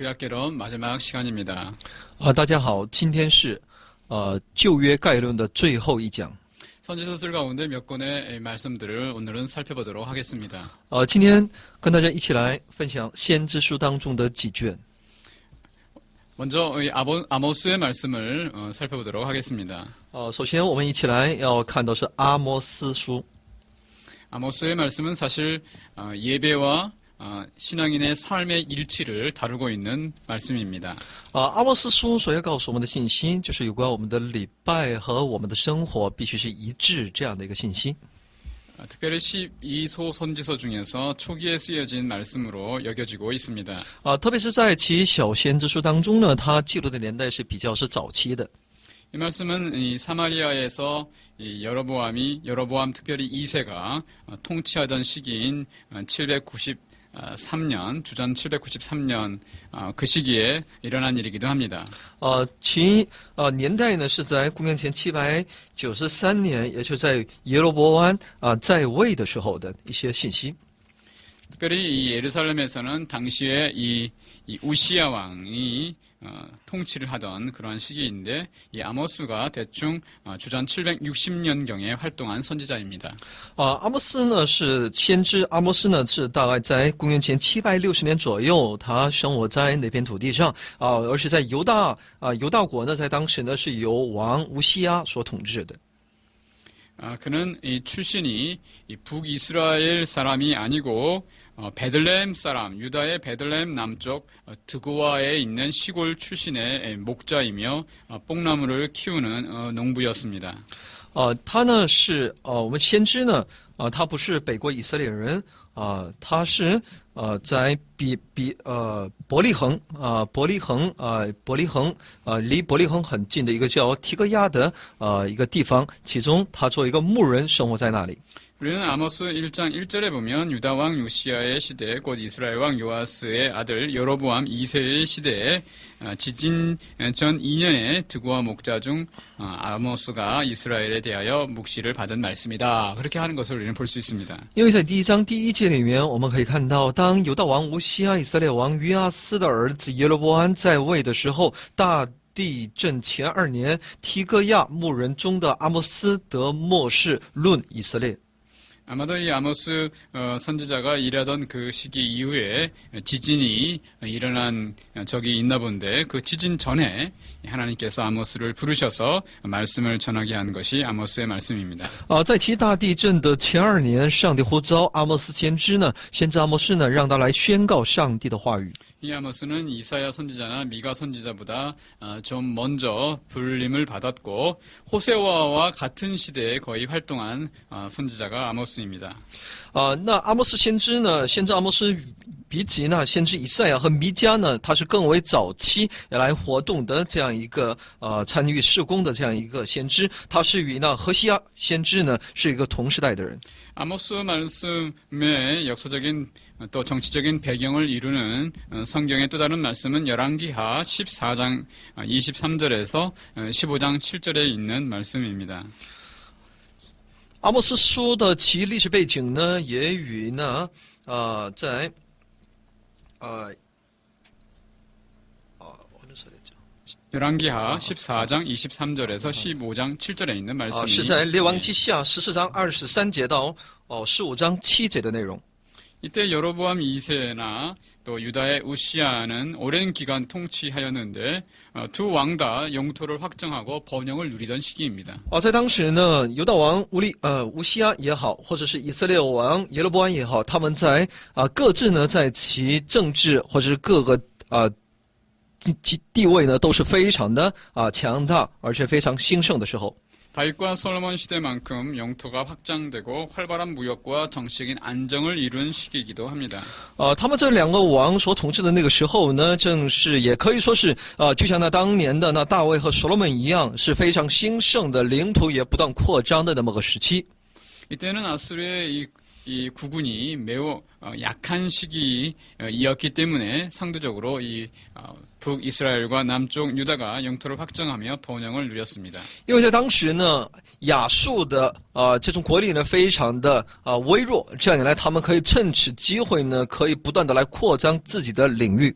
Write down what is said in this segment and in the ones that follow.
구약개론 마지막 시간입니다. 大家好，今天是旧约概论的最后一讲。 선지서들 가운데 몇 권의 말씀들을 오늘은 살펴보도록 하겠습니다. 今天跟大家一起来分享先知书当中的几卷。 먼저 아모스의 말씀을 살펴보도록 하겠습니다. 首先我们一起来要看到是阿摩斯书。 아모스의 말씀은 사실 예배와 신앙인의 삶의 일치를 다루고 있는 말씀입니다. 阿摩斯书所要告诉我们的信息，就是有关我们的礼拜和我们的生活必须是一致这样的一个信息。 특별히 12소 선지서 중에서 초기에 쓰여진 말씀으로 여겨지고 있습니다. 特别是在其小先知书当中呢，它记录的年代是比较是早期的。 이 말씀은 이 사마리아에서 이 여로보암 특별히 2세가 통치하던 시기인 793년, 주전 793년 그 시기에 일어난 일이기도 합니다. 其年代呢是在公元前793年，也就在耶罗波安在位的时候的一些信息。 특별히 이 예루살렘에서는 당시에 이 우시야 왕이 통치를 하던 그러한 시기인데 이 아모스가 대충 주전 760년경에 활동한 선지자입니다. 阿摩斯呢是先知，阿摩斯呢是大概在公元前760年左右，他生活在那片土地上而是在犹大国呢，在当时呢是由王乌西亚所统治的。 그는 이 출신이 이 북이스라엘 사람이 아니고 베들레헴 사람, 유다의 베들레헴 남쪽 드고아에 있는 시골 출신의 목자이며 뽕나무를 키우는 농부였습니다. 他呢是我们先知呢他不是北国以色列人他是在伯利恒离伯利恒很近的一个叫提格亚的一个地方，其中他作为一个牧人生活在那里。 우리는 아모스 1장 1절에 보면 유다 왕 요시야의 시대, 곧 이스라엘 왕 요아스의 아들 여로보암 2세의 시대에 지진 전 2년에 드고아 목자 중 아모스가 이스라엘에 대하여 묵시를 받은 말씀이다. 그렇게 하는 것을 우리는 볼 수 있습니다. 因为在第1章第1节里面，我们可以看到，当犹大王乌西亚以色列王约阿斯的儿子耶罗波安在位的时候，大地震前2年，提格亚牧人中的阿摩斯得默示论以色列。 아마도 이 아모스 선지자가 일하던 그 시기 이후에 지진이 일어난 적이 있나 본데 그 지진 전에 하나님께서 아모스를 부르셔서 말씀을 전하게 한 것이 아모스의 말씀입니다. 在其大地震的前2年，上帝呼召阿摩斯先知呢，先知阿摩斯呢，让他来宣告上帝的话语。 이 아모스는 이사야 선지자나 미가 선지자보다 좀 먼저 불림을 받았고 호세아와 같은 시대에 거의 활동한 선지자가 아모스입니다. 那阿摩斯先知呢，先知阿摩斯比起呢，先知以赛亚和弥迦呢，他是更为早期来活动的这样一个参与事工的这样一个先知，他是与那何西阿先知呢是一个同时代的人。 아모스 말씀의 역사적인 또 정치적인 배경을 이루는 성경의 또 다른 말씀은 열왕기하 14장 23절에서 15장 7절에 있는 말씀입니다. 阿摩斯书的其历史背景呢，也与呢在열왕기하 14장 23절에서 15장 7절에 있는 말씀이 是在列王记下14章23节到15章7节的内容。 이때 여로보암 2세나 또 유다의 우시야는 오랜 기간 통치하였는데 두 왕 다 영토를 확정하고 번영을 누리던 시기입니다. 在当时呢，犹大王乌西亚也好，或者是以色列王耶罗波安也好，他们在各自呢在其政治或者是各个地位呢都是非常的强大，而且非常兴盛的时候。 다윗과 솔로몬 시대만큼 영토가 확장되고 활발한 무역과 정치적인 안정을 이룬 시기이기도 합니다. 他们这2个王所统治的那个时候呢，正是也可以说是就像那当年的那大卫和所罗门一样，是非常兴盛的，领土也不断扩张的那么个时期。 이때는 아수르의 이 국군이 매우 약한 시기이었기 때문에 상대적으로 이 북이스라엘과 남쪽 유다가 영토를 확장하며 번영을 누렸습니다. 因为在当时呢，亚述的这种国力呢非常的微弱，这样一来，他们可以趁此机会呢，可以不断的来扩张自己的领域。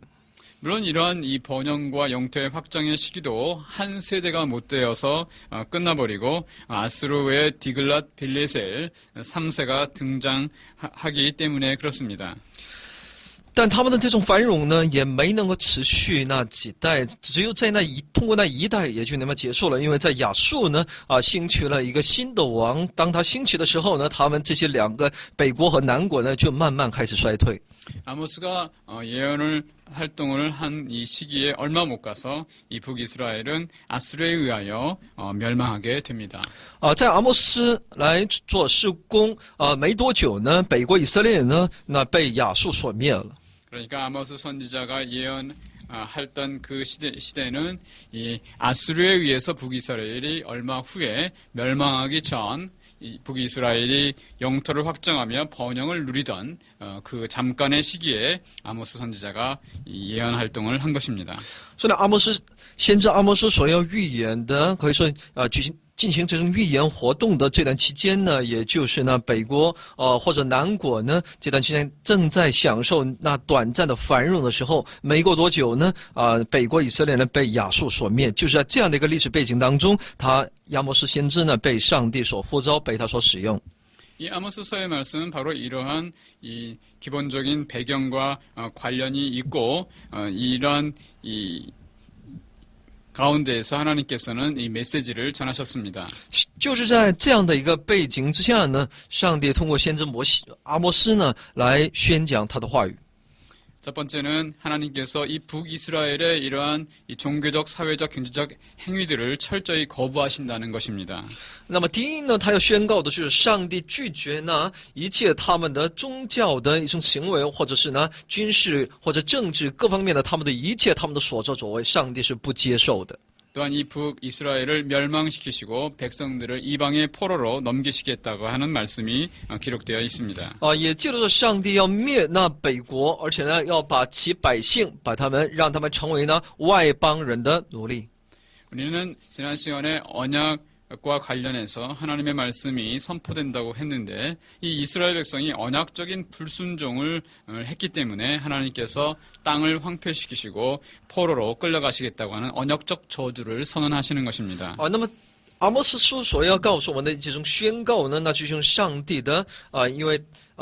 물론 이러한 이 번영과 영토의 확장의 시기도 한 세대가 못 되어서 끝나버리고 아수르의 디글랏 빌레셀 3세가 등장하기 때문에 그렇습니다. 但他们的这种繁荣呢，也没能够持续那几代，只有在通过那一代也就那么结束了。因为在亚述呢，兴起了一个新的王，当他兴起的时候呢，他们这些两个北国和南国呢，就慢慢开始衰退。 아모스가 예언을 활동을 한 이 시기에 얼마 못 가서 이 북이스라엘은 아수르에 의하여 멸망하게 됩니다. 在阿摩斯来做事工没多久呢，北国以色列呢，那被亚述所灭了。 그러니까 아모스 선지자가 예언했던 그 시대는 이 아수르에 의해서 북이스라엘이 얼마 후에 멸망하기 전 이 북이스라엘이 영토를 확장하며 번영을 누리던 그 잠깐의 시기에 아모스 선지자가 이 예언 활동을 한 것입니다. 所以呢，先知阿摩斯所要预言的，可以说进行这种预言活动的这段期间呢，也就是呢北国或者南国呢这段期间正在享受那短暂的繁荣的时候，没过多久呢北国以色列呢被亚述所灭，就是在这样的一个历史背景当中，亚摩斯先知呢被上帝所呼召，被他所使用。 이 아모스서의 말씀은 바로 이러한 이 기본적인 배경과 관련이 있고 이러한 이 가운데에서 하나님께서는 이 메시지를 전하셨습니다. 就是在这样的一个背景之下呢，上帝通过先知阿摩斯呢来宣讲他的话语。 첫 번째는 하나님께서 이 북이스라엘의 이러한 이 종교적, 사회적, 경제적 행위들을 철저히 거부하신다는 것입니다. 那么第一呢，他要宣告的就是上帝拒绝呢一切他们的宗教的一种行为，或者是呢军事或者政治各方面的他们的一切他们的所作所为，上帝是不接受的。 또한 이 북이스라엘을 멸망시키시고 백성들을 이방의 포로로 넘기시겠다고 하는 말씀이 기록되어 있습니다. 也记录着上帝要灭那北国，而且呢要把其百姓，让他们成为呢外邦人的奴隶。 우리는 지난 시간에 언약과 관련해서 하나님의 말씀이 선포된다고 했는데 이 이스라엘 백성이 언약적인 불순종을 했기 때문에 하나님께서 땅을 황폐시키시고 포로로 끌려가시겠다고 하는 언약적 저주를 선언하시는 것입니다. 那么阿摩斯书所要告诉我们的这种宣告呢，那就是用上帝的因为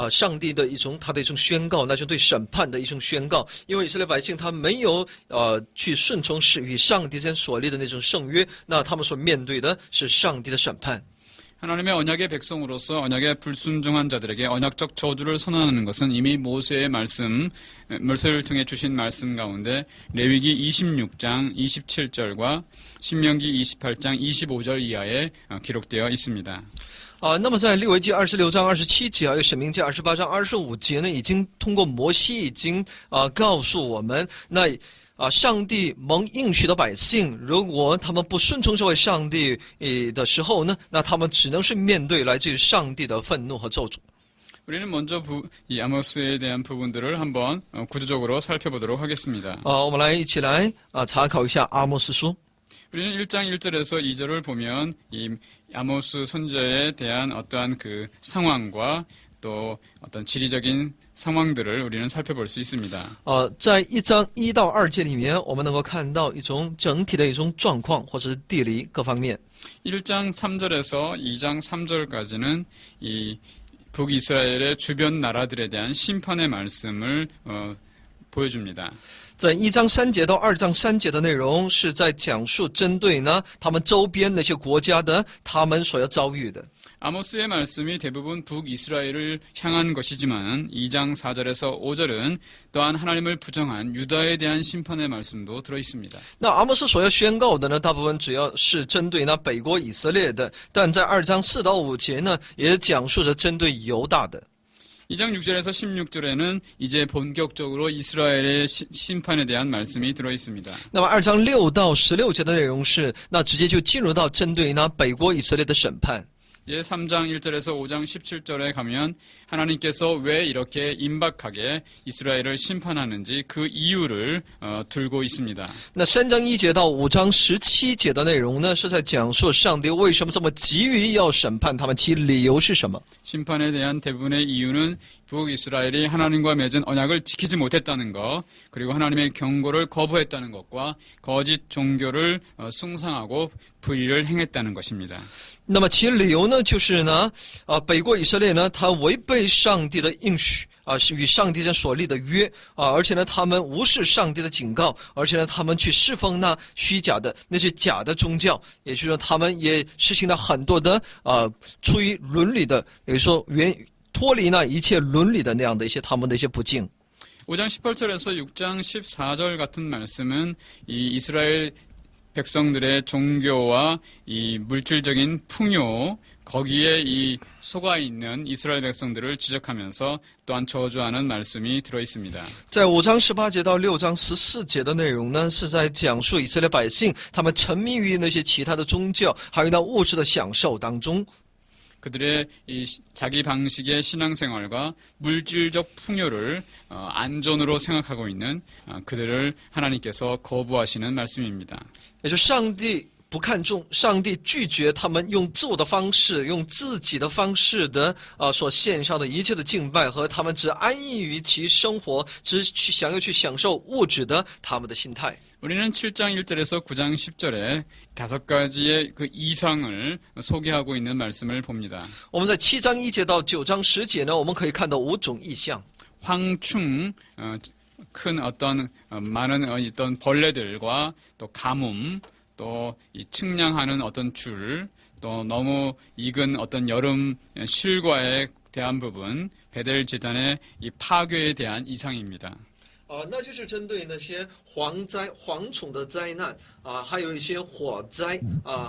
上帝的他的一种宣告，那就对审判的一种宣告。因为以色列百姓他没有去顺从与上帝之间所立的那种圣约，那他们所面对的是上帝的审判。 하나님의 언약의 백성으로서 언약에 불순종한 자들에게 언약적 저주를 선언하는 것은 이미 모세를 통해 주신 말씀 가운데 레위기 26장 27절과 신명기 28장 25절 이하에 기록되어 있습니다. 那么在利未记26章27节，还有申命记28章25节呢，已经通过摩西已经告诉我们，那上帝蒙应许的百姓，如果他们不顺从这位上帝的时候呢，那他们只能是面对来自于上帝的愤怒和咒诅。 우리는 먼저 이 아모스에 대한 부분들을 한번 구조적으로 살펴보도록 하겠습니다. 我们来一起来查考一下阿摩斯书。 우리는 1장 1절에서 2절을 보면 이 아모스 선지자에 대한 어떠한 그 상황과 또 어떤 지리적인 상황들을 우리는 살펴볼 수 있습니다. 在1章1到2节里面，我们能够看到一种整体的一种状况，或者是地理各方面。 1장 3절에서 2장 3절까지는 이 북이스라엘의 주변 나라들에 대한 심판의 말씀을 보여줍니다. 在1章3节到2章3节的内容是在讲述针对呢他们周边那些国家的他们所要遭遇的。 아모스의 말씀이 대부분 북이스라엘을 향한 것이지만 2장 4절에서 5절은 또한 하나님을 부정한 유다에 대한 심판의 말씀도 들어 있습니다. 那阿摩斯所要宣告的呢，大部分主要是针对那北国以色列的，但在2章4到5节呢，也讲述着针对犹大的。 2장 6절에서 16절에는 이제 본격적으로 이스라엘의 심판에 대한 말씀이 들어 있습니다. 那么2章6到16节的内容是，那直接就进入到针对那北国以色列的审判。 이제 3장 1절에서 5장 17절에 가면 하나님께서 왜 이렇게 임박하게 이스라엘을 심판하는지 그 이유를 들고 있습니다. 那3章1节到5章17节的内容呢，是在讲述上帝为什么这么急于要审判他们，其理由是什么？ 심판에 대한 대부분의 이유는 북이스라엘이 하나님과 맺은 언약을 지키지 못했다는 것, 그리고 하나님의 경고를 거부했다는 것과 거짓 종교를 숭상하고 불의를 행했다는 것입니다. 那么其理由呢，就是呢，北国以色列呢，他违背上帝的应许是与上帝所立的约而且呢，他们无视上帝的警告，而且呢，他们去侍奉那虚假的那些假的宗教，也就是说，他们也实行了很多的出于伦理的，也就是说脱离那一切伦理的那样的一些他们的一些不敬。 5장 18절에서 6장 14절 같은 말씀은 이 이스라엘 백성들의 종교와 이 물질적인 풍요, 거기에 이 속아 있는 이스라엘 백성들을 지적하면서 또한 저주하는 말씀이 들어 있습니다. 在5章18节到6章14节的内容呢，是在讲述以色列百姓他们沉迷于那些其他的宗教，还有那物质的享受当中。 그들의 이 자기 방식의 신앙생활과 물질적 풍요를 안전으로 생각하고 있는 그들을 하나님께서 거부하시는 말씀입니다. 也就是上帝不看重，上帝拒绝他们用自我的方式，用自己的方式的所献上的一切的敬拜，和他们只安逸于其生活，只想要去享受物质的他们的心态。 우리는 7장 1절에서 9장 10절에 5가지의 그 이상을 소개하고 있는 말씀을 봅니다. 我们在7章1节到9章10节呢，我们可以看到5种意象。 황충, 큰 어떤 많은 어떤 벌레들과 또 가뭄, 또 이 측량하는 어떤 줄, 또 너무 익은 어떤 여름 실과에 대한 부분, 베델 제단의 이 파괴에 대한 이상입니다. 那就是针对那些蝗灾、蝗虫的灾难还有一些火灾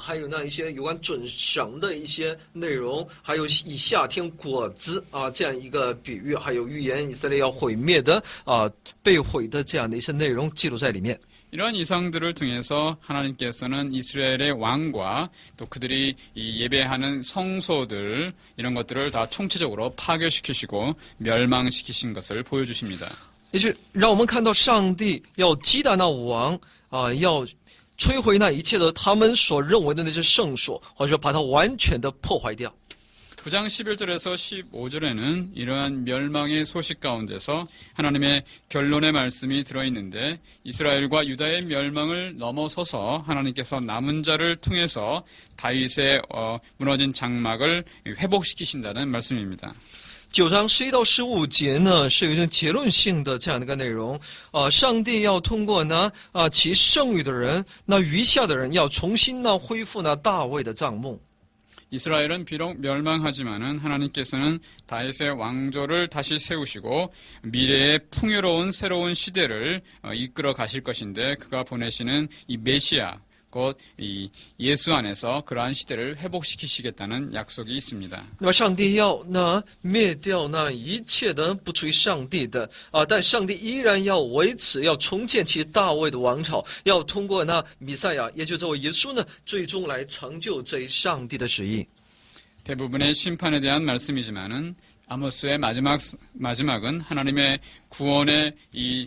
还有那一些有关准绳的一些内容，还有以夏天果子这样一个比喻，还有预言以色列要毁灭的被毁的这样的一些内容记录在里面。 이러한 이상들을 통해서 하나님께서는 이스라엘의 왕과 또 그들이 이 예배하는 성소들 이런 것들을 다 총체적으로 파괴시키시고 멸망시키신 것을 보여주십니다. 也就是让我们看到上帝要击打那王要摧毁那一切的他们所认为的那些圣所，或者说把它完全的破坏掉。 9장 11절에서 15절에는 이러한 멸망의 소식 가운데서 하나님의 결론의 말씀이 들어있는데 이스라엘과 유다의 멸망을 넘어서서 하나님께서 남은 자를 통해서 다윗의 무너진 장막을 회복시키신다는 말씀입니다. 9章11到15节呢，是有一种结论性的这样的一个内容。上帝要通过呢其剩余的人，那余下的人要重新呢恢复呢大卫的帐幕。 이스라엘은 비록 멸망하지만은 하나님께서는 다윗의 왕조를 다시 세우시고 미래의 풍요로운 새로운 시대를 이끌어 가실 것인데 그가 보내시는 이 메시아 곧 이 예수 안에서 그러한 시대를 회복시키시겠다는 약속이 있습니다. 那么上帝要呢灭掉那一切的不属于上帝的但上帝依然要维持，要重建其大卫的王朝，要通过那弥赛亚，也就是这位耶稣呢，最终来成就这一上帝的旨意。 대부분의 심판에 대한 말씀이지만은 아모스의 마지막은 하나님의 구원의 이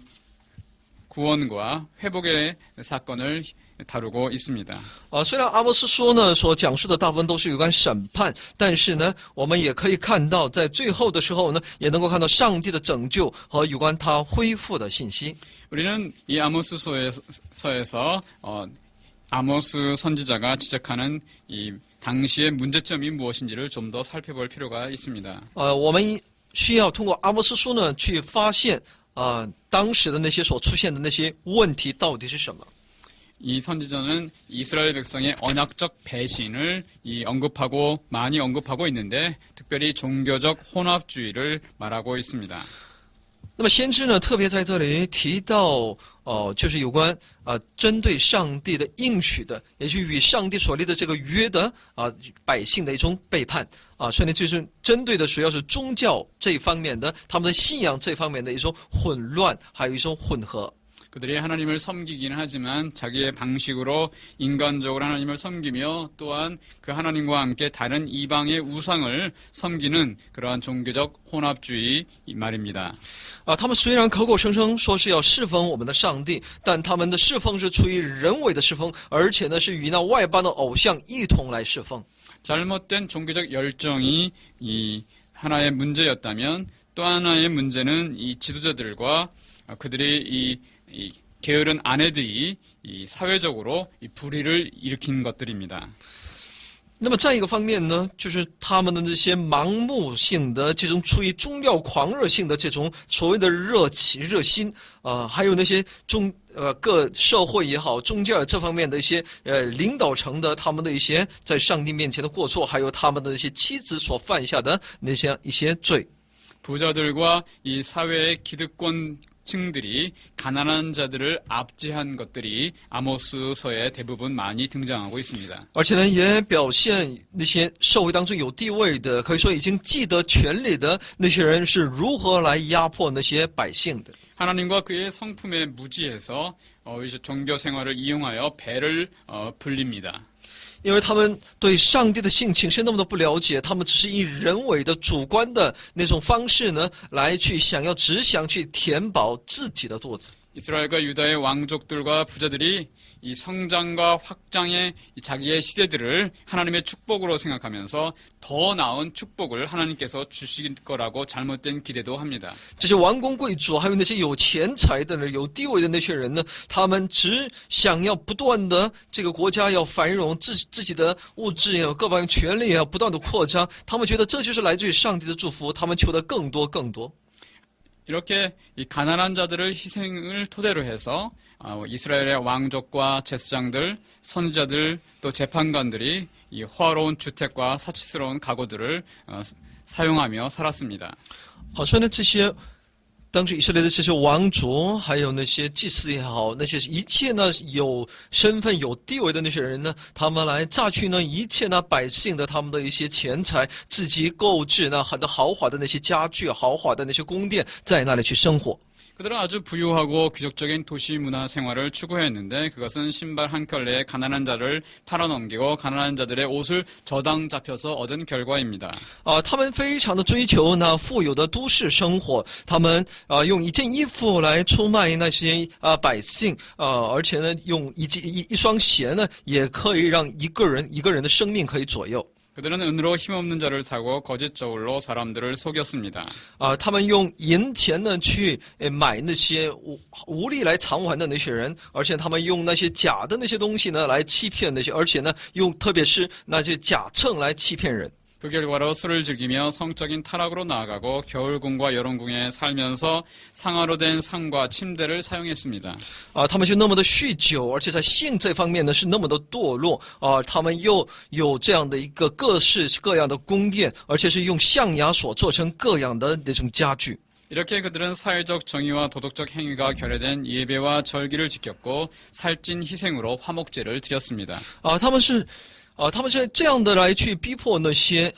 구원과 회복의 사건을 다루고 있습니다. 虽然阿摩斯书呢所讲述的大部分都是有关审判，但是呢，我们也可以看到，在最后的时候呢，也能够看到上帝的拯救和有关他恢复的信息。 우리는 이 아모스서에서 아모스 선지자가 지적하는 이 당시의 문제점이 무엇인지를 좀 더 살펴볼 필요가 있습니다. 我们需要通过阿摩斯书呢去发现当时的那些所出现的那些问题到底是什么。 이 선지자는 이스라엘 백성의 언약적 배신을 많이 언급하고 있는데 특별히 종교적 혼합주의를 말하고 있습니다. 那么先知呢，特别在这里提到就是有关针对上帝的应许的，也就是与上帝所立的这个约的百姓的一种背叛所以呢，就是针对的主要是宗教这一方面的，他们的信仰这方面的一种混乱，还有一种混合。 그들이 하나님을 섬기기는 하지만 자기의 방식으로 인간적으로 하나님을 섬기며 또한 그 하나님과 함께 다른 이방의 우상을 섬기는 그러한 종교적 혼합주의 말입니다. 他们虽然口口声声说是要侍奉我们的上帝，但他们的侍奉是出于人为的侍奉，而且呢是与那外邦的偶像一同来侍奉。 잘못된 종교적 열정이 이 하나의 문제였다면 또 하나의 문제는 이 지도자들과 그들의 이 게으른 아내들이 이 사회적으로 이 불의를 일으킨 것들입니다. 那么再一个方面呢，就是他们的这些盲目性的这种出于宗教狂热性的这种所谓的热心还有那些各社会也好，宗教这方面的一些领导层的他们的一些在上帝面前的过错，还有他们的一些妻子所犯下的那些一些罪。 부자들과 이 사회의 기득권층들이 가난한 자들을 압제한 것들이 아모스서에 대부분 많이 등장하고 있습니다. 而且呢，也表现那些社会当中有地位的，可以说已经既得权力的那些人是如何来压迫那些百姓的。 하나님과 그의 성품에 무지해서 이제 종교 생활을 이용하여 배를 불립니다. 因为他们对上帝的性情是那么的不了解，他们只是以人为的主观的那种方式呢，来去只想去填饱自己的肚子。 이스라엘과 유다의 왕족들과 부자들이 이 성장과 확장의 자기의 시대들을 하나님의 축복으로 생각하면서 더 나은 축복을 하나님께서 주실 거라고 잘못된 기대도 합니다. 这些王公贵族，还有那些有钱财的人、有地位的那些人呢，他们只想要不断的这个国家要繁荣，自己的物质也有各方面权利也要不断的扩张，他们觉得这就是来自于上帝的祝福，他们求得更多更多。 이렇게 이 가난한 자들을 희생을 토대로 해서 이스라엘의 왕족과 제사장들, 선지자들 또 재판관들이 이 호화로운 주택과 사치스러운 가구들을 사용하며 살았습니다. 所以呢，这些当时以色列的这些王族，还有那些祭司也好，那些一切呢有身份有地位的那些人呢，他们来榨取呢一切呢百姓的他们的一些钱财，自己购置呢很多豪华的那些家具、豪华的那些宫殿，在那里去生活。 그들은 아주 부유하고 귀족적인 도시 문화 생활을 추구했는데 그것은 신발 한 켤레에 가난한 자를 팔아넘기고 가난한 자들의 옷을 저당 잡혀서 얻은 결과입니다. 他们非常的追求那富有的都市生活，他们用一件衣服来出卖那些百姓而且呢用一双鞋呢也可以让一个人的生命可以左右。 그들은 은으로 힘없는 자를 사고 거짓 저울로 사람들을 속였습니다. 他们用银钱呢去买那些无力来偿还的那些人，而且他们用那些假的那些东西呢来欺骗那些，而且呢特别是那些假秤来欺骗人。 그 결과로 술을 즐기며 성적인 타락으로 나아가고 겨울궁과 여름궁에 살면서 상아로 된 상과 침대를 사용했습니다. 他们就那么的酗酒，而且在性这方面呢是那么的堕落他们又有这样的一个各式各样的宫殿，而且是用象牙所做成各样的那种家具。 이렇게 그들은 사회적 정의와 도덕적 행위가 결여된 예배와 절기를 지켰고 살찐 희생으로 화목제를 드렸습니다. 他们是这样的来去逼迫那些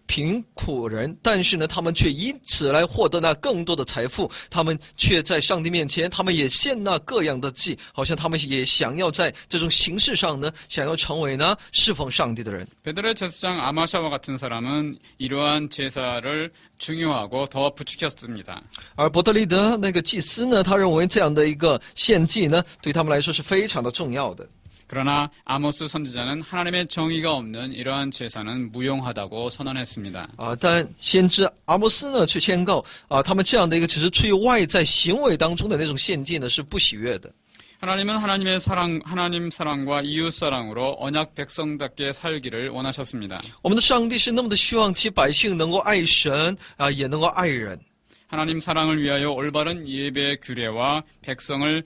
贫苦人，但是呢，他们却以此来获得那更多的财富。他们却在上帝面前，他们也献那各样的祭，好像他们也想要在这种形式上呢，想要成为呢侍奉上帝的人。 베델의 제사장 아마샤와 같은 사람은 이러한 제사를 중요하고 더 부추겼습니다. 而伯特利的那个祭司呢，他认为这样的一个献祭呢，对他们来说是非常的重要的。 그러나 아모스 선지자는 하나님의 정의가 없는 이러한 제사는 무용하다고 선언했습니다. 但先知阿摩斯呢，却宣告他们这样的一个只是出于外在行为当中的那种献祭呢，是不喜悦的。 하나님은 하나님 사랑과 이웃 사랑으로 언약 백성답게 살기를 원하셨습니다. 我们的上帝是那么的希望其百姓能够爱神也能够爱人。 하나님 사랑을 위하여 올바른 예배 규례와 백성의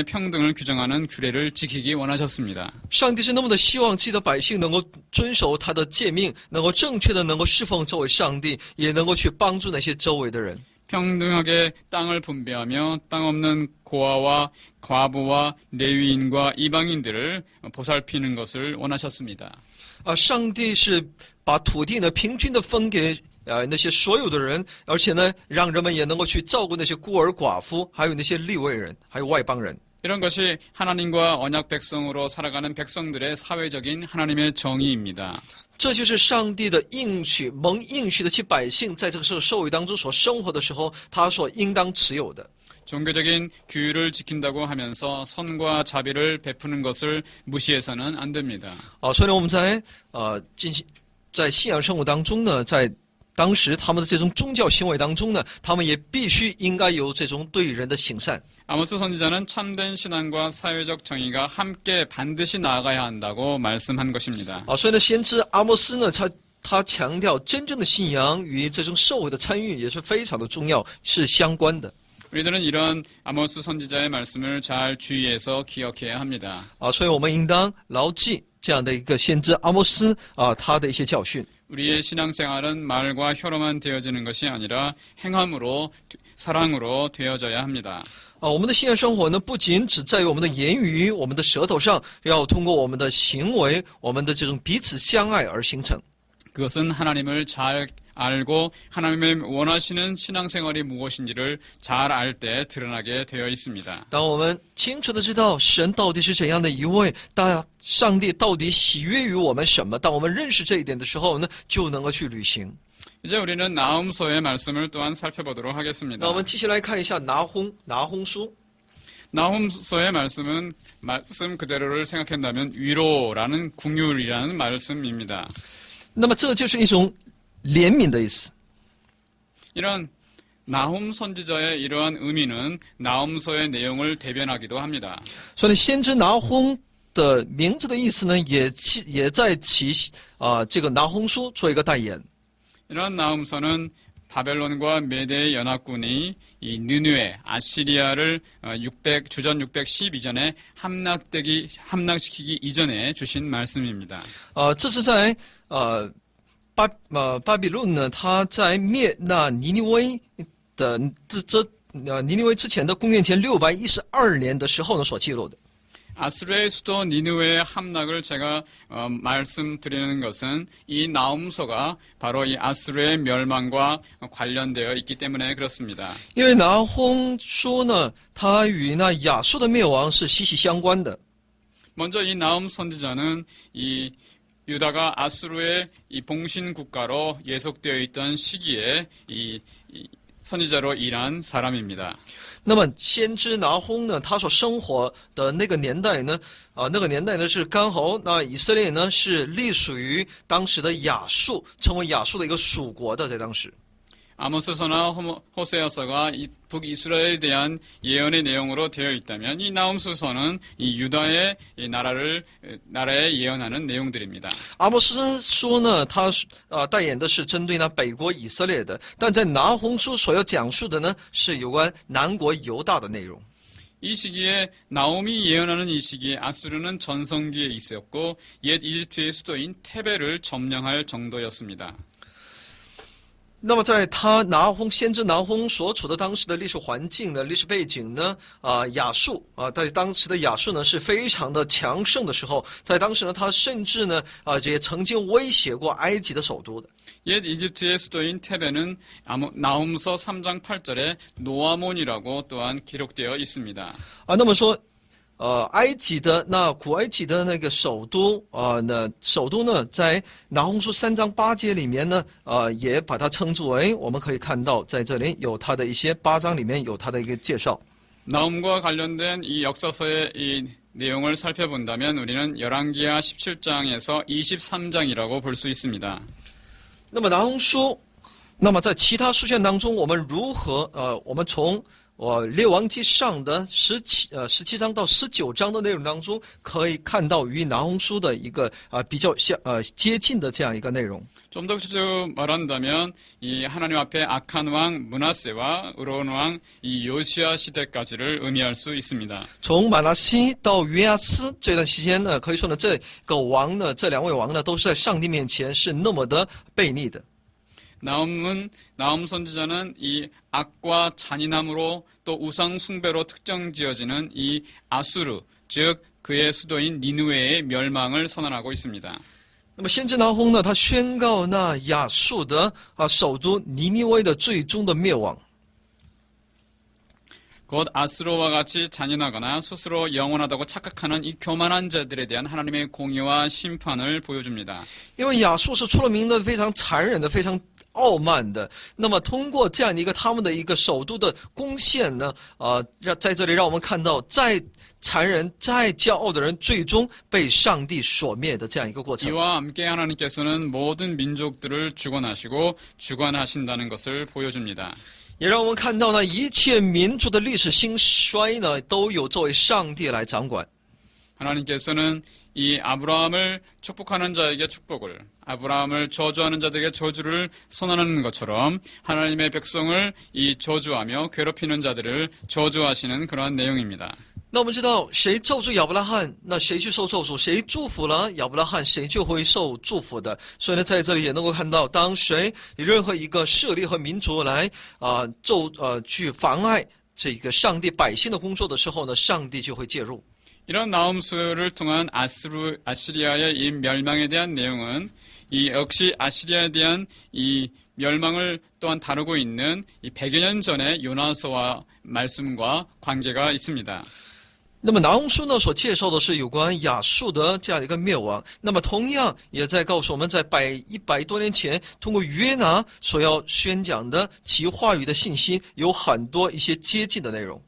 평등을 규정하는 규례를 지키기 원하셨습니다. 上帝是那么的希望自己的百姓能够遵守他的诫命，能够正确的能够侍奉这位上帝，也能够去帮助那些周围的人。 평등하게 땅을 분배하며 땅 없는 고아와 과부와 레위인과 이방인들을 보살피는 것을 원하셨습니다. 上帝是把土地呢平均的分给那些所有的人，而且呢让人们也能够去照顾那些孤儿寡妇，还有那些利未人，还有外邦人。 이런 것이 하나님과 언약 백성으로 살아가는 백성들의 사회적인 하나님의 정의입니다. 这就是上帝的应许，蒙应许的其百姓在这个社会当中所生活的时候，他所应当持有的。 종교적인 규율을 지킨다고 하면서 선과 자비를 베푸는 것을 무시해서는 안 됩니다. 所以呢，我们在信仰生活当中呢，在当时他们的这种宗教行为当中呢，他们也必须应该有这种对人的行善。 아모스 선지자는 참된 신앙과 사회적 정의가 함께 반드시 나아가야 한다고 말씀한 것입니다. 所以呢，先知阿摩斯呢，他强调真正的信仰与这种社会的参与也是非常的重要，是相关的。 우리들은 이런 아모스 선지자의 말씀을 잘 주의해서 기억해야 합니다. 所以我们应当牢记这样的一个先知阿摩斯他的一些教训。 우리의 신앙생활은 말과 혀로만 되어지는 것이 아니라 행함으로, 사랑으로 되어져야 합니다. 我们的信仰生活呢，不仅只在于我们的言语、我们的舌头上，要通过我们的行为、我们的这种彼此相爱而形成。 그것은 하나님을 잘 알고 하나님의 원하시는 신앙생활이 무엇인지를 잘 알 때 드러나게 되어 있습니다. 当我们清楚的知道神到底是怎样的一位，上帝到底喜悦于我们什么，当我们认识这一点的时候呢，就能够去履行。 이제 우리는 나훔소의 말씀을 또한 살펴보도록 那 하겠습니다. 我们继续来看一下拿轰书。 나훔소의 말씀은 말씀 그대로를 생각한다면 위로라는 궁율이라는 말씀입니다. 那么这就是一种怜悯的意思。 이런 나훔 선지자의 이러한 의미는 나훔소의 내용을 대변하기도 합니다. 所以先知拿轰的名字的意思呢，也在其这个拿轰书做一个代言。 이런 나훔소는 바벨론과 메대의 연합군이 이 느누에 아시리아를 주전 612전에 함락시키기 이전에 주신 말씀입니다. 这是在巴比伦呢，他在灭那尼尼微的尼尼微之前的公元前612年的时候呢所记录的。 아수르의 수도 니느웨의 함락을 제가 말씀드리는 것은 이 나훔소가 바로 이 아수르의 멸망과 관련되어 있기 때문에 그렇습니다. 因为拿轰书呢，它与那亚述的灭亡是息息相关的。 먼저 이 나훔 선지자는 이 유다가 아수르의 이 봉신 국가로 예속되어 있던 시기에 이 선지자로 일한 사람입니다. 那么先知拿轰呢，他所生活的那个年代呢，那个年代呢是刚好那以色列呢是隶属于当时的亚述，成为亚述的一个属国的，在当时。 아모스서나 호세아서가 이 북이스라엘에 대한 예언의 내용으로 되어 있다면 이 나훔소서는 이 유다의 이 나라에 예언하는 내용들입니다. 阿摩斯书呢，他代言的是针对那北国以色列的，但在拿轰书所要讲述的呢，是有关南国犹大的内容。 이 시기에 나홈이 예언하는 이 시기에 아수르는 전성기에 있었고 옛 이집트의 수도인 테베를 점령할 정도였습니다. 那么在先知拿轰所处的当时的历史环境呢、历史背景呢，亚述在当时的亚述呢是非常的强盛的时候，在当时呢，他甚至呢也曾经威胁过埃及的首都的。 옛 이집트의 수도인 테베는 나홈서 3장 8절에 노아몬이라고 또한 기록되어 있습니다. 那么说，埃及的古埃及的那个首都那首都呢，在拿轰书3章8节里面呢，也把它称之为，我们可以看到在这里有它的一些8章里面有它的一个介绍。 나홈과 관련된 이 역사서의 이 내용을 살펴본다면 우리는 열왕기하 17장에서 23장이라고 볼 수 있습니다. 那么拿轰书，那么在其他书卷当中，我们如何我们从列王记上的17章到19章的内容当中，可以看到与拿轰书的一个比较接近的这样一个内容。 좀 더 구체적으로 말한다면 이 하나님 앞에 악한 왕 므낫세와 의로운 왕 이 요시야 시대까지를 의미할 수 있습니다. 从马拿西到约阿斯这段时间呢，可以说呢，这个王呢，这两位王呢，都是在上帝面前是那么的悖逆的。 나훔 선지자는 이 악과 잔인함으로 또 우상 숭배로 특정지어지는 이 아수르, 즉 그의 수도인 니느웨의 멸망을 선언하고 있습니다. 那么先知拿轰呢，他宣告那亚述的首都尼尼微的最终的灭亡。 곧 아수르와 같이 잔인하거나 스스로 영원하다고 착각하는 이 교만한 자들에 대한 하나님의 공의와 심판을 보여줍니다. 因为亚述是出了名的非常残忍的、非常傲慢的。那么通过这样的一个他们的一个首都的攻陷呢，在这里让我们看到，再残忍、再骄傲的人，最终被上帝所灭的这样一个过程。 이와 함께 하나님께서는 모든 민족들을 주관하시고 주관하신다는 것을 보여줍니다. 也让我们看到呢，一切民族的历史兴衰呢，都有作为上帝来掌管。 하나님께서는 이 아브라함을 축복하는 자에게 축복을, 아브라함을 저주하는 자들에게 저주를 선언하는 것처럼 하나님의 백성을 이 저주하며 괴롭히는 자들을 저주하시는 그러한 내용입니다. 那我们知道，谁咒诅亚伯拉罕，那谁去受咒诅；谁祝福了亚伯拉罕，谁就会受祝福的。所以呢，在这里也能够看到，当谁任何一个势力和民族来去妨碍这个上帝百姓的工作的时候呢，上帝就会介入。 이런 나홈수를 통한 아시리아의 이 멸망에 대한 내용은 이 역시 아시리아에 대한 이 멸망을 또한 다루고 있는 이 100여 년 전의 요나서와 말씀과 관계가 있습니다. 那么拿红书呢所介绍的是有关亚述的这样一个灭亡，那么同样也在告诉我们，在100多年前，通过约拿所要宣讲的其话语的信息，有很多一些接近的内容。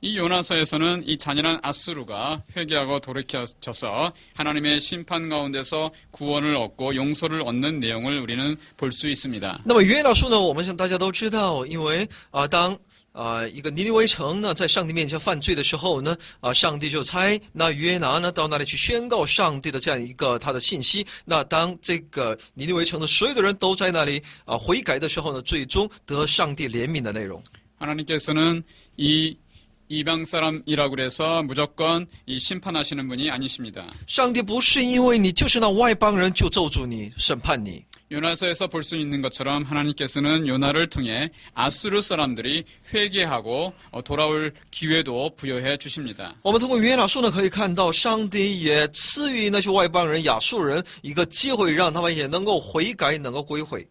이 요나서에서는 이 잔인한 아수르가 회개하고 돌이켜져서 하나님의 심판 가운데서 구원을 얻고 용서를 얻는 내용을 우리는 볼 수 있습니다. 那么约拿书呢，我们大家都知道，因为当一个尼尼微城呢在上帝面前犯罪的时候呢，上帝就差那约拿呢到那里去宣告上帝的这样一个他的信息。那当这个尼尼微城的所有的人都在那里悔改的时候呢，最终得上帝怜悯的内容。 하나님께서는 이 이방 사람이라고 그래서 무조건 이 심판하시는 분이 아니십니다. 上帝不是因为你就是那外邦人就咒诅你、审判你。 요나서에서 볼 수 있는 것처럼 하나님께서는 요나를 통해 아수르 사람들이 회개하고 돌아올 기회도 부여해 주십니다. 我们通过约拿书呢，可以看到上帝也赐予那些外邦人、亚述人一个机会，让他们也能够悔改，能够归回。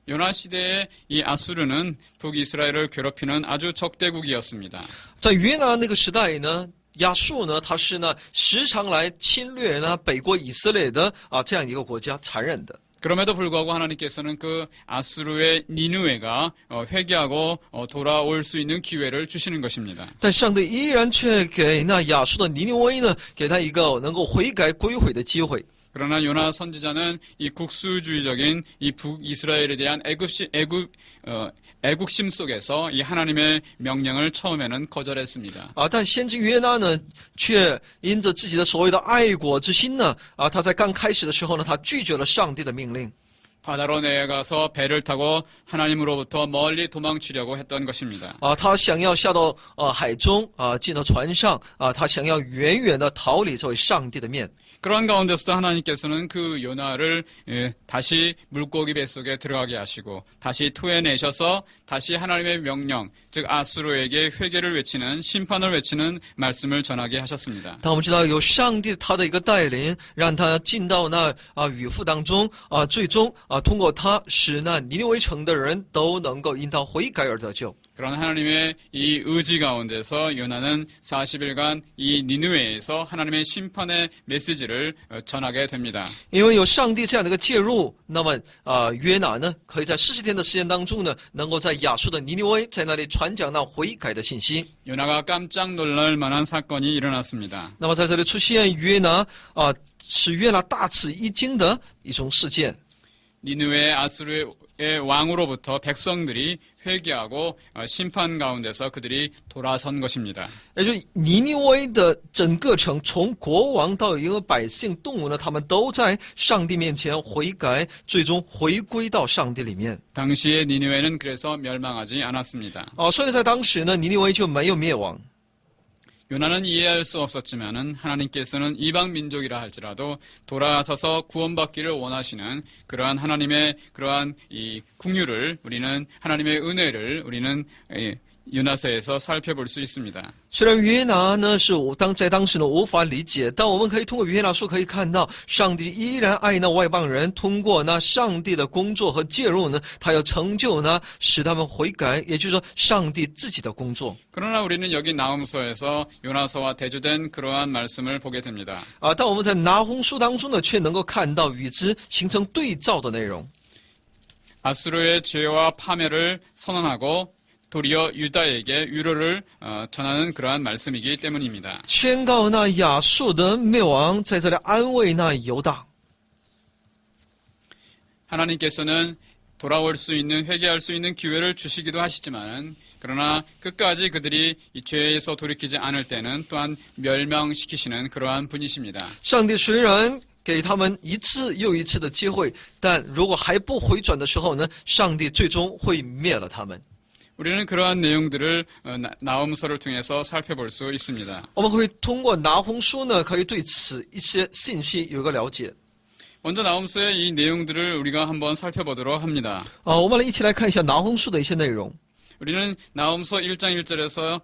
요나 시대의 이 아수르는 북이스라엘을 괴롭히는 아주 적대국이었습니다. 在约拿那个时代呢，亚述呢，它是呢时常来侵略呢北国以色列的这样一个国家，残忍的。 그럼에도 불구하고 하나님께서는 그 아수르의 니느웨가 회개하고 돌아올 수 있는 기회를 주시는 것입니다. 但上帝依然却给那亚述的尼尼微呢，给他一个能够悔改归回的机会。 그러나 요나 선지자는 이 국수주의적인 이 북이스라엘에 대한 애국심 속에서 이 하나님의 명령을 처음에는 거절했습니다. 但先知约拿呢，却因着自己的所谓的爱国之心呢，他在刚开始的时候呢，他拒绝了上帝的命令。 바다로 내려가서 배를 타고 하나님으로부터 멀리 도망치려고 했던 것입니다. 他想要下到海中进到船上他想要远远的逃离这位上帝的面。 그러한 가운데서도 하나님께서는 그 요나를 다시 물고기 뱃속에 들어가게 하시고 다시 토해내셔서 다시 하나님의 명령, 즉 아수르에게 회개를 외치는 심판을 외치는 말씀을 전하게 하셨습니다. 但我们知道有上帝他的一个带领，让他进到那渔夫当中最终通过他使那尼尼微城的人都能够因他悔改而得救。 그런 하나님의 이 의지 가운데서 요나는 40일간 이 니느웨에서 하나님의 심판의 메시지를 전하게 됩니다. 因为有上帝这样的一个介入，那么约拿呢，可以在40天的时间当中呢，能够在亚述的尼尼微在那里传讲那悔改的信息。 요나가 깜짝 놀랄 만한 사건이 일어났습니다. 那么在这里出现约拿使约拿大吃一惊的一种事件。 니느웨 아수르의 왕으로부터 백성들이 회개하고 심판 가운데서 그들이 돌아선 것입니다. 也就是尼尼微的整个城，从国王到一个百姓、动物呢，他们都在上帝面前悔改，最终回归到上帝里面。 당시의 니느웨는 그래서 멸망하지 않았습니다. 所以在当时呢，尼尼微就没有灭亡。 요나는 이해할 수 없었지만은 하나님께서는 이방 민족이라 할지라도 돌아서서 구원받기를 원하시는 그러한 하나님의 그러한 이 긍휼을 우리는 하나님의 은혜를 우리는 요나서에서 살펴볼 수 있습니다. 虽然约拿呢是在当时呢无法理解，但我们可以通过约拿书可以看到，上帝依然爱那外邦人，通过那上帝的工作和介入呢，他要成就呢使他们悔改，也就是说上帝自己的工作。 그러나 우리는 여기 나홈서에서 요나서와 대조된 그러한 말씀을 보게 됩니다. 但我们在拿红书当中呢，却能够看到与之形成对照的内容。 아수르의 죄와 파멸을 선언하고 도리어 유다에게 위로를 전하는 그러한 말씀이기 때문입니다. 宣告那亚述的灭亡，在这里安慰那犹大。 하나님께서는 돌아올 수 있는, 회개할 수 있는 기회를 주시기도 하시지만, 그러나 끝까지 그들이 이 죄에서 돌이키지 않을 때는 또한 멸망시키시는 그러한 분이십니다. 上帝虽然给他们一次又一次的机会，但如果还不回转的时候呢，上帝最终会灭了他们。 우리는 그러한 내용들을 나홈서를 통해서 살펴볼 수 있습니다. 我们会通过拿红书呢，可以对此一些信息有一个了解。 먼저 나홈서의 이 내용들을 우리가 한번 살펴보도록 합니다. 我们来一起来看一下拿红书的一些内容。 우리는 나홈서 1장 1절에서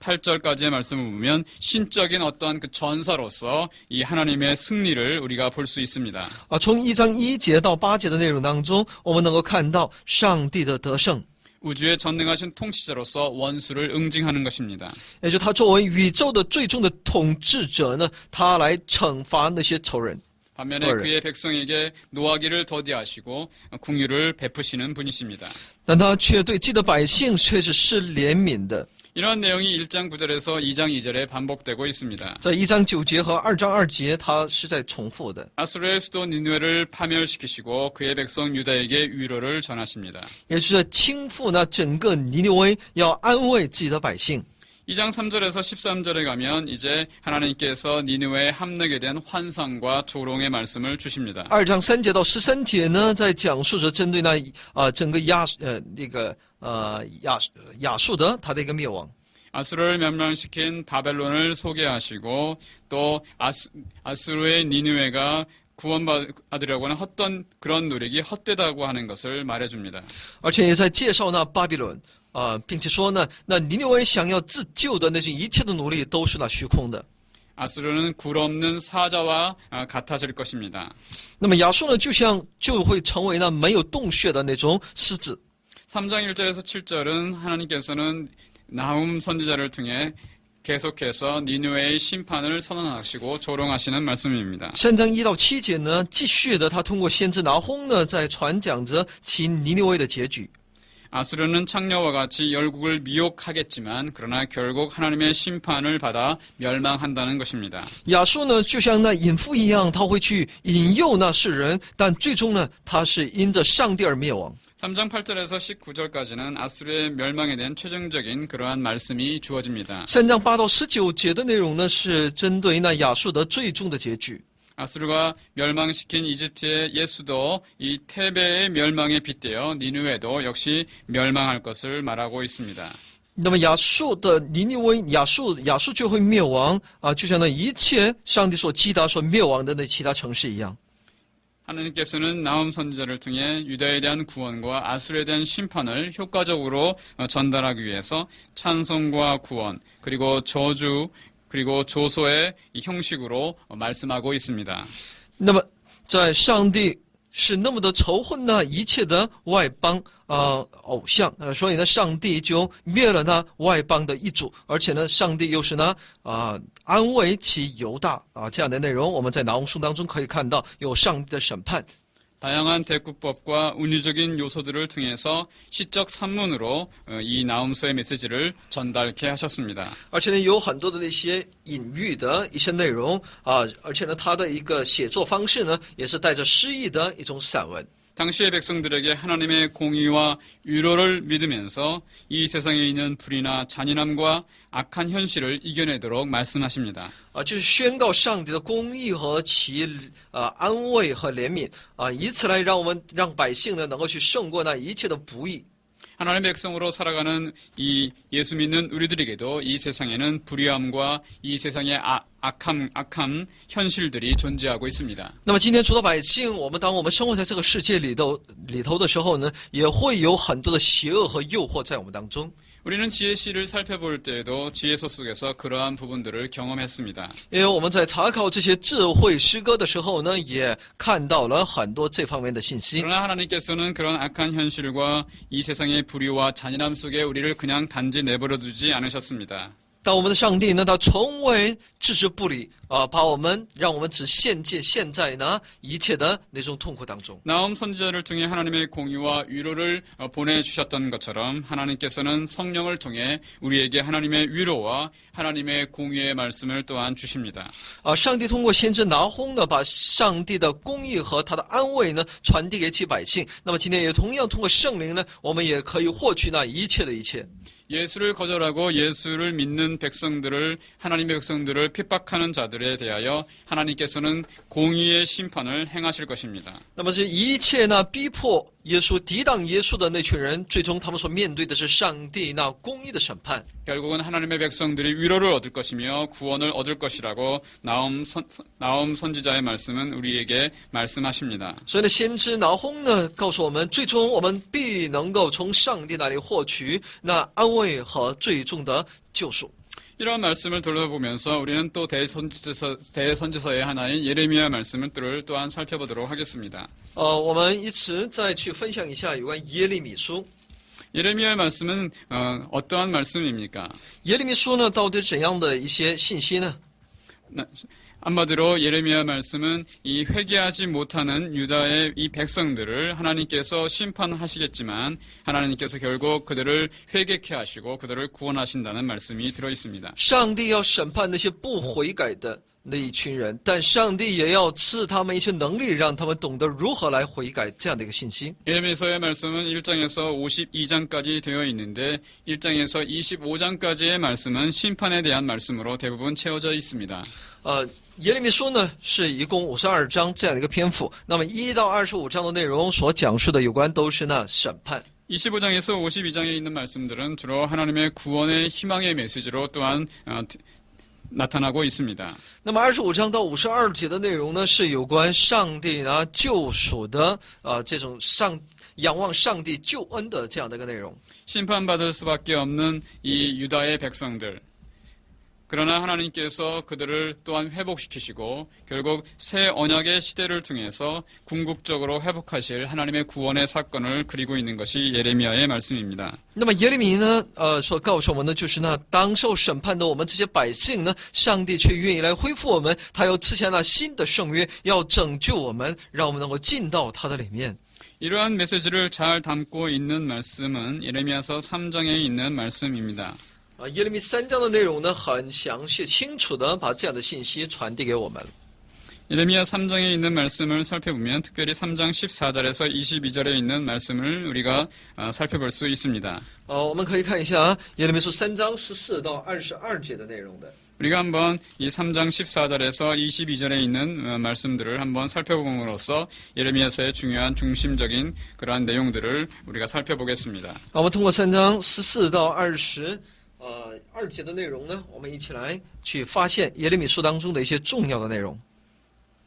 8절까지의 말씀을 보면 신적인 어떠한 그 전사로서 이 하나님의 승리를 우리가 볼 수 있습니다. 从1章1节到8节的内容当中，我们能够看到上帝的得胜， 우주의 전능하신 통치자로서 원수를 응징하는 것입니다. 也就是他作为宇宙的最终的统治者呢，他来惩罚那些仇人。 반면에 그의 백성에게 노하기를 더디하시고 궁유를 베푸시는 분이십니다. 但他却对自己的百姓却是施怜悯的。 이러한 내용이 1장 9절에서 2장 2절에 반복되고 있습니다. 在1章9节和2章2节，他是在重复的， 아수르의 수도 니느웨를 파멸시키시고 그의 백성 유다에게 위로를 전하십니다. 也是在倾覆那整个尼尼微，要安慰自己的百姓。 2장 3절에서 13절에 가면 이제 하나님께서 니느웨에 함락에 대한 환상과 조롱의 말씀을 주십니다. 2章3节到13节呢，在讲述着针对那整个亚述的他的一个灭亡。 아수르를 멸망시킨 바벨론을 소개하시고 또 아수르의 니느웨가 구원받으려고 하는 헛된 그런 노력이 헛되다고 하는 것을 말해줍니다. 而且也在介绍那巴比伦并且说呢，那尼尼微想要自救的那些一切的努力都是那虚空的。 아수르는 굴 없는 사자와 같아질 것입니다. 那么亚述呢，就会成为那没有洞穴的那种狮子。 3장 1절에서 7절은 하나님께서는 나훔 선지자를 통해 계속해서 니느웨의 심판을 선언하시고 조롱하시는 말씀입니다. 3章1到7节呢，继续的他通过先知拿轰呢，在传讲着其尼尼微的结局。 아수르는 창녀와 같이 열국을 미혹하겠지만 그러나 결국 하나님의 심판을 받아 멸망한다는 것입니다. 亚述呢，就像那淫妇一样，他会去引诱那世人，但最终呢，他是因着上帝而灭亡。 3장 8절에서 19절까지는 아수르의 멸망에 대한 최종적인 그러한 말씀이 주어집니다. 3章8到19节的内容呢，是针对那亚述的最终的结局。 아수르가 멸망시킨 이집트의 옛수도 이 테베의 멸망에 빗대어 니느웨도 역시 멸망할 것을 말하고 있습니다. 那么亚述的尼尼微，亚述就会灭亡就像那一切上帝所击打、所灭亡的那其他城市一样。 하나님께서는 나훔 선지자를 통해 유다에 대한 구원과 아수르에 대한 심판을 효과적으로 전달하기 위해서 찬송과 구원 그리고 저주 그리고 조소의 형식으로 말씀하고 있습니다. 那么在上帝是那么的仇恨那一切的外邦偶像所以呢，上帝就灭了那外邦的一族，而且呢，上帝又是呢安慰其犹大这样的内容，我们在拿红书当中可以看到有上帝的审判。 다양한 대국법과 운유적인 요소들을 통해서 시적 산문으로 이 나훔서의 메시지를 전달케 하셨습니다. 而且呢，有很多的那些隐喻的一些内容而且呢，他的一个写作方式呢，也是带着诗意的一种散文。 당시의 백성들에게 하나님의 공의와 위로를 믿으면서 이 세상에 있는 불의나 잔인함과 악한 현실을 이겨내도록 말씀하십니다. 就是宣告上帝的公义和其安慰和怜悯以此来让百姓呢能够去胜过那一切的不义。 하나님의 백성으로 살아가는 이 예수 믿는 우리들에게도 이 세상에는 불의함과 이 세상의 악함 현실들이 존재하고 있습니다. 那么今天除了百姓，当我们生活在这个世界里头的时候呢，也会有很多的邪恶和诱惑在我们当中。 우리는 지혜시를 살펴볼 때에도 지혜서 속에서 그러한 부분들을 경험했습니다. 因为我们在查考这些智慧诗歌的时候呢，也看到了很多这方面的信息。 그러나 하나님께서는 그런 악한 현실과 이 세상의 불의와 잔인함 속에 우리를 그냥 단지 내버려 두지 않으셨습니다. 但我们的上帝呢，他从未置之不理啊，让我们只陷在呢一切的那种痛苦当中。 나움 선지자를 통해 하나님의 공의와 위로를 보내주셨던 것처럼 하나님께서는 성령을 통해 우리에게 하나님의 위로와 하나님의 공의의 말씀을 또한 주십니다. 啊，上帝通过先知拿轰呢，把上帝的公义和他的安慰呢传递给其百姓。那么今天也同样通过圣灵呢，我们也可以获取那一切的一切。 예수를 거절하고 예수를 믿는 백성들을 하나님의 백성들을 핍박하는 자들에 대하여 하나님께서는 공의의 심판을 행하실 것입니다. 那么这一切呢，逼迫耶稣、抵挡耶稣的那群人，最终他们所面对的是上帝那公义的审判。 결국은 하나님의 백성들이 위로를 얻을 것이며 구원을 얻을 것이라고 나움 선지자의 말씀은 우리에게 말씀하십니다. 所以呢，先知拿轰呢告诉我们，最终我们必能够从上帝那里获取那安慰和最终的救赎。 이러한 말씀을 돌아보면서 우리는 또 대선지서의 하나인 예레미야 말씀을 또한 살펴보도록 하겠습니다. 我们一起再去分享一下有关耶利米书。 예레미야의 말씀은 어떠한 말씀입니까? 耶利米书呢，到底怎样的一些信息呢？ 한마디로 예레미야 말씀은 이 회개하지 못하는 유다의 이 백성들을 하나님께서 심판하시겠지만 하나님께서 결국 그들을 회개케 하시고 그들을 구원하신다는 말씀이 들어 있습니다. 上帝要审判那些不悔改的那一群人，但上帝也要赐他们一些能力，让他们懂得如何来悔改，这样的一个信息。 예레미야서의 말씀은 1장에서 52장까지 되어 있는데 1장에서 25장까지의 말씀은 심판에 대한 말씀으로 대부분 채워져 있습니다. 耶利米书呢是一共52章这样的一个篇幅，那么1到25章的内容所讲述的有关都是那审判。 25장에서 52장에 있는 말씀들은 주로 하나님의 구원의 희망의 메시지로 또한 나타나고 있습니다. 那么25章到52节的内容呢，是有关上帝呢救赎的这种仰望上帝救恩的这样的一个内容。 심판받을 수밖에 없는 이 유다의 백성들. 그러나 하나님께서 그들을 또한 회복시키시고 결국 새 언약의 시대를 통해서 궁극적으로 회복하실 하나님의 구원의 사건을 그리고 있는 것이 예레미야의 말씀입니다. 那么耶利米呢，所告诉我们的就是那当受审判的我们这些百姓呢，上帝却愿意来恢复我们，他要赐下那新的圣约，要拯救我们，让我们能够进到他的里面。 이러한 메시지를 잘 담고 있는 말씀은 예레미야서 3장에 있는 말씀입니다. 耶利米3章的内容呢，很详细、清楚的把这样的信息传递给我们。 예레미야 3장에 있는 말씀을 살펴보면 특별히 3장 14절에서 22절에 있는 말씀을 우리가 살펴볼 수 있습니다. 我们可以看一下耶利米书3章14到22节的内容的。 우리가 한번 이 3장 14절에서 22절에 있는 말씀들을 한번 살펴봄으로써 예레미야서의 중요한 중심적인 그러한 내용들을 우리가 살펴보겠습니다. 我们通过3章14到22节的内容呢，我们一起来去发现耶利米书当中的一些重要的内容。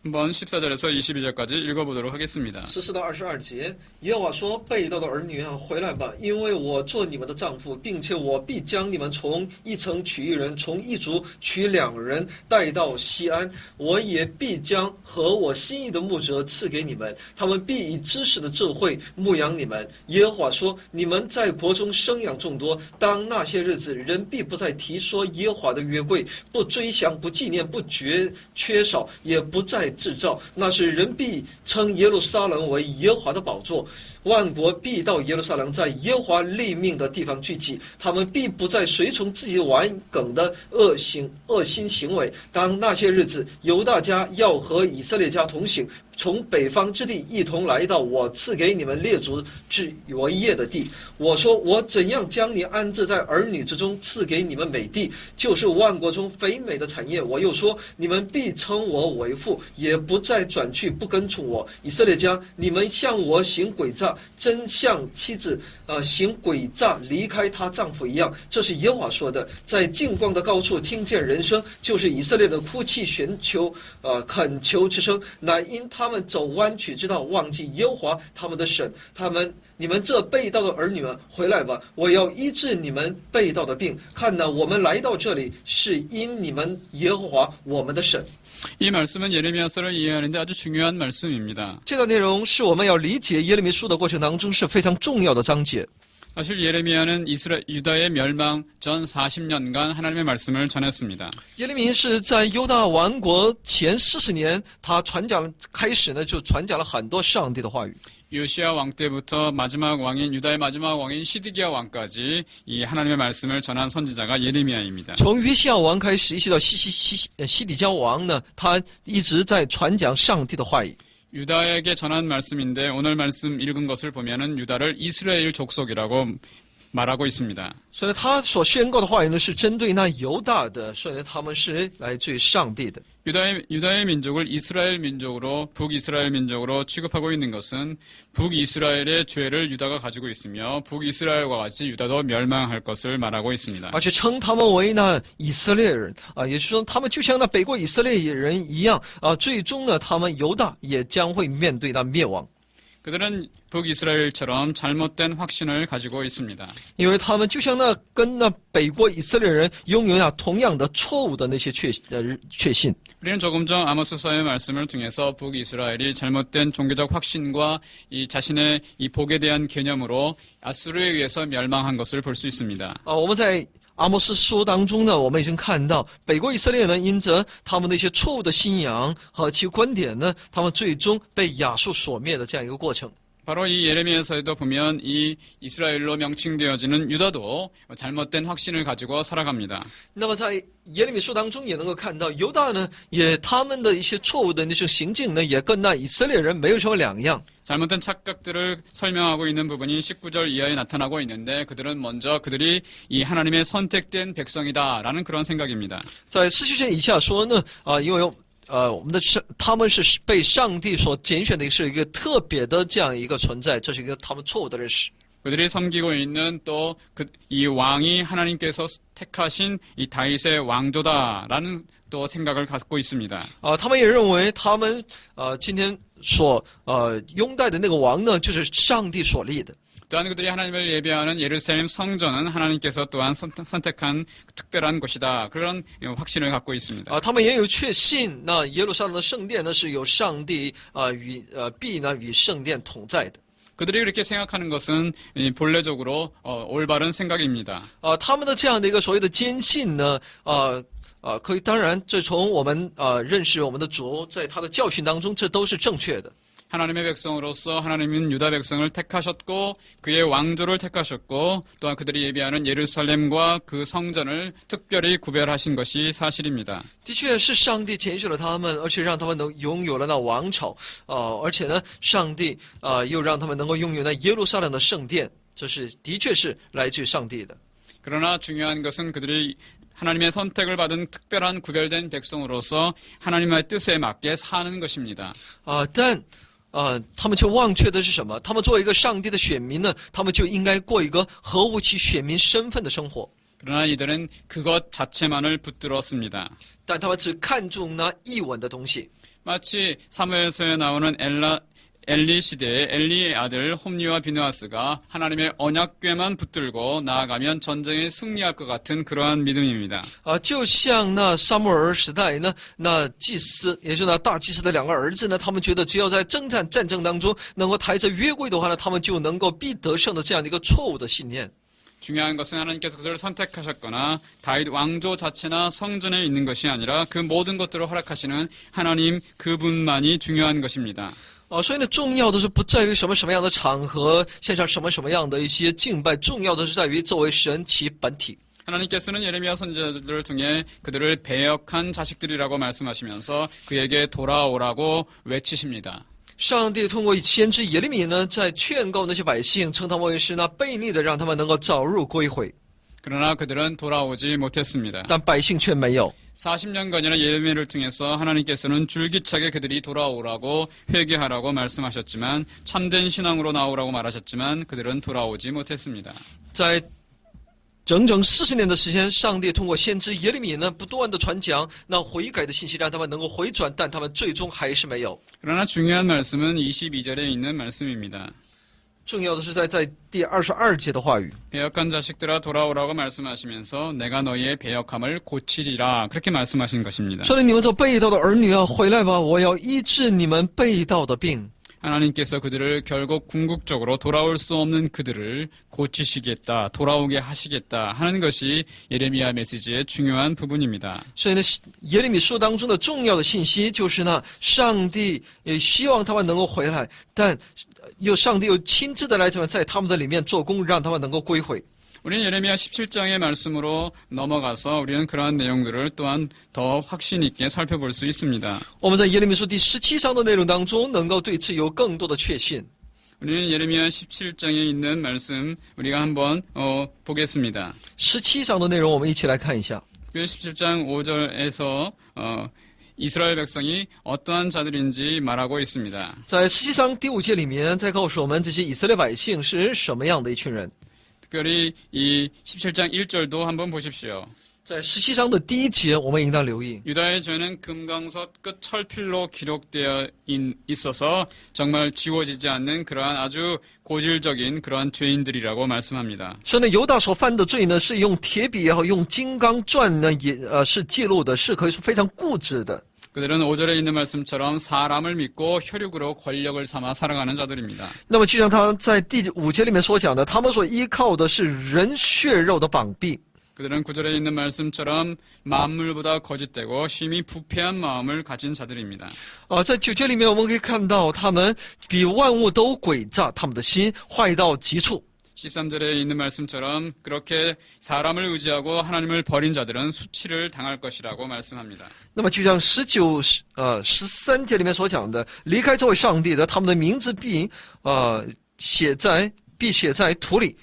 한번 14절에서 22절까지 읽어보도록 하겠습니다. 14到22节，耶和华说：“被盗的儿女啊，回来吧，因为我做你们的丈夫，并且我必将你们从一城取一人，从一族取2人，带到西安。我也必将和我心意的牧者赐给你们，他们必以知识的智慧牧养你们。”耶和华说：“你们在国中生养众多，当那些日子，人必不再提说耶和华的约柜，不追想，不纪念，不缺少，也不再制造，那是人必称耶路撒冷为耶和华的宝座，万国必到耶路撒冷，在耶和华立命的地方聚集，他们必不再随从自己顽梗的恶心行为。当那些日子，犹大家要和以色列家同行，从北方之地一同来到我赐给你们列祖之为业的地。我说，我怎样将你安置在儿女之中，赐给你们美地，就是万国中肥美的产业。我又说，你们必称我为父，也不再转去不跟从我。以色列家，你们向我行诡诈，真像妻子行诡诈离开她丈夫一样。这是耶和华说的。在净光的高处听见人声，就是以色列的哭泣寻求恳求之声，乃因他们走弯曲之道，忘记耶和华他们的神。你们这被盗的儿女们，回来吧！我要医治你们被盗的病。看哪，我们来到这里，是因你们耶和华我们的神。 이 말씀은 예레미야서를 이해하는데 아주 중요한 말씀입니다. 这段内容是我们要理解耶利米书的过程当中是非常重要的章节。 사실 예레미야는 유다의 멸망 전 40년간 하나님의 말씀을 전했습니다. 耶利米是在犹大王国前40年，他开始呢就传讲了很多上帝的话语。 요시야 왕 때부터 유다의 마지막 왕인 시드기야 왕까지 이 하나님의 말씀을 전한 선지자가 예레미야입니다. 从约西亚王开始，一直到西底家王呢，他一直在传讲上帝的话语。 유다에게 전한 말씀인데 오늘 말씀 읽은 것을 보면은 유다를 이스라엘 족속이라고 말하고 있습니다. 所以他所宣告的话语呢，是针对那犹大的，所以呢，他们是来自于上帝的。 유다의 민족을 이스라엘 민족으로 북이스라엘 민족으로 취급하고 있는 것은 북이스라엘의 죄를 유다가 가지고 있으며 북이스라엘과 같이 유다도 멸망할 것을 말하고 있습니다. 而且称他们为那以色列人啊，也就是说，他们就像那北国以色列人一样啊，最终呢，他们犹大也将会面对那灭亡。 그들은 북이스라엘처럼 잘못된 확신을 가지고 있습니다. 因为他们就像跟那北国以色列人拥有那同样的错误的那些确信。 우리는 조금 전 아모스서의 말씀을 통해서 북이스라엘이 잘못된 종교적 확신과 이 자신의 이 복에 대한 개념으로 아수르에 의해서 멸망한 것을 볼 수 있습니다. 我们在阿摩斯书当中呢，我们已经看到北国以色列人因着他们的一些错误的信仰和其观点呢，他们最终被亚述所灭的这样一个过程。 바로 이 예레미야서에도 보면 이 이스라엘로 명칭되어지는 유다도 잘못된 확신을 가지고 살아갑니다. 那么在耶利米书当中也能够看到，犹大呢，他们的一些错误的那种行径呢，也跟那以色列人没有什么两样。 잘못된 착각들을 설명하고 있는 부분이 19절 이하에 나타나고 있는데 그들은 먼저 그들이 이 하나님의 선택된 백성이다라는 그런 생각입니다. 在17节以下说呢，因为他们是被上帝所拣选的，是一个特别的这样一个存在，这是一个他们错误的认识。 그들이 섬기고 있는 또 이 왕이 하나님께서 택하신 이 다윗의 왕조다라는 또 생각을 갖고 있습니다. 他们也认为他们今天所拥戴的那个王呢，就是上帝所立的。 또한 그들이 하나님을 예배하는 예루살렘 성전은 하나님께서 또한 선택한 특별한 곳이다. 그런 확신을 갖고 있습니다. 他们也有确信，那耶路撒冷的圣殿呢是有上帝必呢与圣殿同在的。 그들이 그렇게 생각하는 것은 본래적으로 올바른 생각입니다. 他们的这样的一个所谓的坚信呢，可以当然，这从我们认识我们的主在他的教训当中，这都是正确的。 하나님의 백성으로서 하나님은 유다 백성을 택하셨고 그의 왕조를 택하셨고 또한 그들이 예배하는 예루살렘과 그 성전을 특별히 구별하신 것이 사실입니다. 的确是上帝拣选了他们，而且让他们能拥有了那王朝，而且呢，上帝又让他们能够拥有那耶路撒冷的圣殿，这是的确是来自于上帝的。 그러나 중요한 것은 그들이 하나님의 선택을 받은 특별한 구별된 백성으로서 하나님의 뜻에 맞게 사는 것입니다. 但他们却忘却的是什么？他们作为一个上帝的选民呢，他们就应该过一个合乎其选民身份的生活。 그러나 이들은 그것 자체만을 붙들었습니다. 但他们只看重那一文的东西。 마치 사무엘서에 나오는 엘리 시대의 엘리의 아들 홈리와 비느하스가 하나님의 언약궤만 붙들고 나아가면 전쟁에 승리할 것 같은 그러한 믿음입니다. 就像那撒母耳时代呢，那祭司，也就是那大祭司的两个儿子呢，他们觉得只要在战争当中能够抬着约柜的话呢，他们就能够必得胜的这样的一个错误的信念。 중요한 것은 하나님께서 그들을 선택하셨거나 다윗 왕조 자체나 성전에 있는 것이 아니라 그 모든 것들을 허락하시는 하나님 그분만이 중요한 것입니다. 所以呢，重要的是不在于什么样的场合，献上什么样的一些敬拜，重要的是在于作为神其本体。 하나님께서는 예레미야 선지자들을 통해 그들을 배역한 자식들이라고 말씀하시면서 그에게 돌아오라고 외치십니다. 上帝通过先知耶利米呢，在劝告那些百姓，称他们为是那悖逆的，让他们能够早日归回。 그러나 그들은 돌아오지 못했습니다. 但百姓却没有。 40년간이나 예레미야를 통해서 하나님께서는 줄기차게 그들이 돌아오라고 회개하라고 말씀하셨지만 참된 신앙으로 나오라고 말하셨지만 그들은 돌아오지 못했습니다. 在整整40年的时间，上帝通过先知耶利米呢，不断的传讲那悔改的信息，让他们能够回转，但他们最终还是没有。 그러나 중요한 말씀은 22절에 있는 말씀입니다. 重要的是在第22节的话语。 배역한 자식들아 돌아오라고 말씀하시면서 내가 너희의 배역함을 고치리라 그렇게 말씀하신 것입니다. 说的你们这背道的儿女啊，回来吧，我要医治你们背道的病。 하나님께서 그들을 결국 궁극적으로 돌아올 수 없는 그들을 고치시겠다, 돌아오게 하시겠다 하는 것이 예레미야 메시지의 중요한 부분입니다. 所以呢，耶利米书当中的重要的信息就是呢，上帝也希望他们能够回来，但上帝又亲自的来在他们的里面做工，让他们能够归回。 우리는 예레미야 17장의 말씀으로 넘어가서 우리는 그러한 내용들을 또한 더 확신 있게 살펴볼 수 있습니다. 我们在耶利米书第17章的内容当中，能够对此有更多的确信。 우리는 예레미야 17장에 있는 말씀 우리가 한번 보겠습니다. 17章的内容，我们一起来看一下。 17장 5절에서 이스라엘 백성이 어떠한 자들인지 말하고 있습니다. 在17章第5节里面，在告诉我们这些以色列百姓是什么样的一群人。 특별히 이 17장 1절도 한번 보십시오. 在17章的第1节，我们应当留意。 유다의 죄는 금강석 끝 철필로 기록되어 있어서 정말 지워지지 않는 그러한 아주 고질적인 그러한 죄인들이라고 말씀합니다. 说呢，犹大所犯的罪呢，是用铁笔也好，用金刚钻呢，也是记录的，是可以说非常固执的。 그들은 5절에 있는 말씀처럼 사람을 믿고 혈육으로 권력을 삼아 살아가는 자들입니다. 那么就像他在第5节里面所讲的，他们所依靠的是人血肉的膀臂。 그들은 9절에 있는 말씀처럼 만물보다 거짓되고 심히 부패한 마음을 가진 자들입니다. 在9节里面我们可以看到，他们比万物都诡诈，他们的心坏到极处。 13절에 있는 말씀처럼 그렇게 사람을 의지하고 하나님을 버린 자들은 수치를 당할 것이라고 말씀합니다. 那么就像13节里面所讲的，离开这位上帝的，他们的名字必写在土里。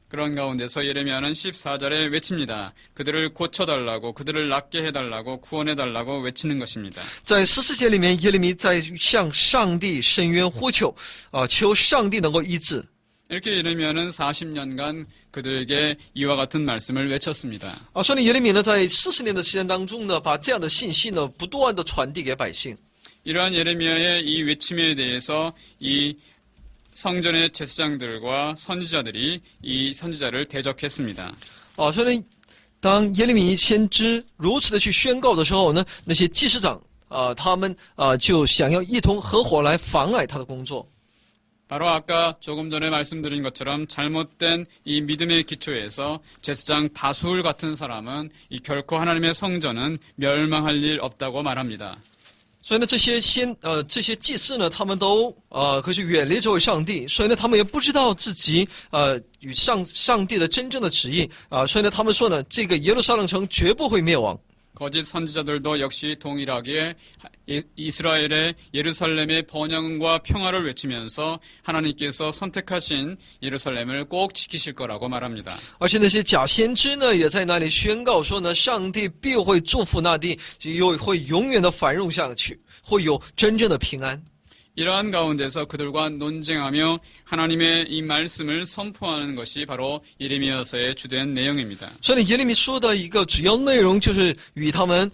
그런 가운데서 예레미야는 14절에 외칩니다. 그들을 고쳐달라고, 그들을 낫게 해달라고, 구원해달라고 외치는 것입니다. 在14节里面，耶利米在向上帝伸冤呼求，求上帝能够医治。 이렇게 예레미야는 40년간 그들에게 이와 같은 말씀을 외쳤습니다. 所以耶利米呢，在40年的时间当中呢，把这样的信息呢，不断的传递给百姓。 이러한 예레미야의 이 외침에 대해서 이 성전의 제사장들과 선지자들이 이 선지자를 대적했습니다. 所以呢，当耶利米先知如此的去宣告的时候呢，那些祭司长他们就想要一同合伙来妨碍他的工作。 바로 아까 조금 전에 말씀드린 것처럼 잘못된 이 믿음의 기초에서 제사장 바술 같은 사람은 이 결코 하나님의 성전은 멸망할 일 없다고 말합니다. 所以呢，这些祭司呢，他们都可是远离这位上帝，所以呢，他们也不知道自己与上帝的真正的旨意所以呢，他们说呢，这个耶路撒冷城绝不会灭亡。 거짓 선지자들도 역시 동일하게 이스라엘의 예루살렘의 번영과 평화를 외치면서 하나님께서 선택하신 예루살렘을 꼭 지키실 거라고 말합니다. 而且那些假先知呢，也在那里宣告说呢，上帝必会祝福那地，会永远的繁荣下去，会有真正的平安。 이러한 가운데서 그들과 논쟁하며 하나님의 이 말씀을 선포하는 것이 바로 예레미야서의 주된 내용입니다. 所以呢，耶利米书的一个主要内容就是与他们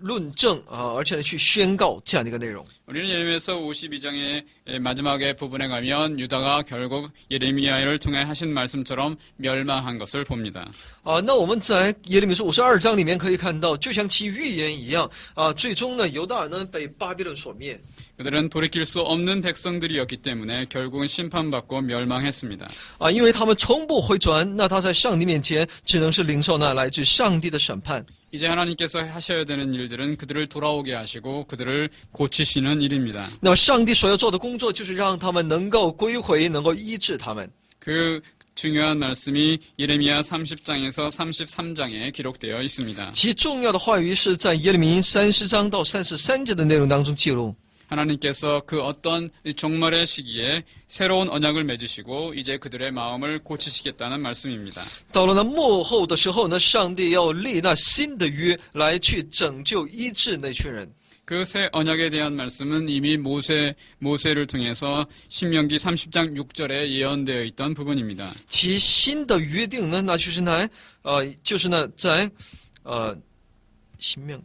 论证而且呢去宣告这样的一个内容。 우리는 예레미야서 52장의 마지막에 부분에 가면 유다가 결국 예레미야를 통해 하신 말씀처럼 멸망한 것을 봅니다. 那我们在耶利米书52章里面可以看到，就像其预言一样最终呢，犹大呢被巴比伦所灭。 그들은 돌이킬 수 없는 백성들이었기 때문에 결국은 심판받고 멸망했습니다. 因为他们从不回转，那他在上帝面前只能是领受那来自上帝的审判。 이제 하나님께서 하셔야 되는 일들은 그들을 돌아오게 하시고 그들을 고치시는 일입니다. 那么上帝所要做的工作，就是让他们能够归回，能够医治他们。 그 중요한 말씀이 예레미야 30장에서 33장에 기록되어 있습니다. 其重要的话语是在耶利米30章到33节的内容当中记录。 하나님께서 그 어떤 종말의 시기에 새로운 언약을 맺으시고 이제 그들의 마음을 고치시겠다는 말씀입니다. 到了那末后的时候呢，上帝要立那新的约来去拯救医治那群人。 그 새 언약에 대한 말씀은 이미 모세를 통해서 신명기 30장 6절에 예언되어 있던 부분입니다. 其新的约定呢，那就是在신명기.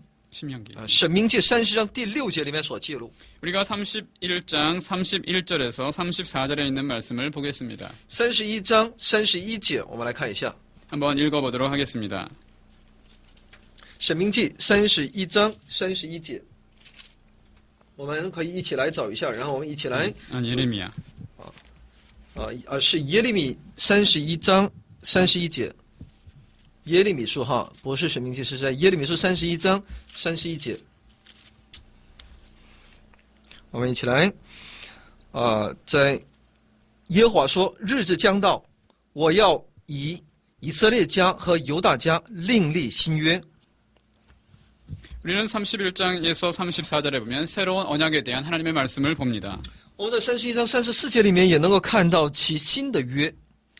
申命记30章第6节里面所记录。 우리가 31장 31절에서 34절에 있는 말씀을 보겠습니다. 31章31节，我们来看一下。 한번 읽어보도록 하겠습니다. 申命记31章31节。我们可以一起来找一下，然后我们一起来 예레미야. 是耶利米31章31节，耶利米书哈，不是申命记，是在耶利米书31章31节。我们一起来，在耶和华说：“日子将到，我要以以色列家和犹大家另立新约。” 우리는 31장에서 34절에 보면 새로운 언약에 대한 하나님의 말씀을 봅니다. 我们在31章34节里面也能够看到其新的约。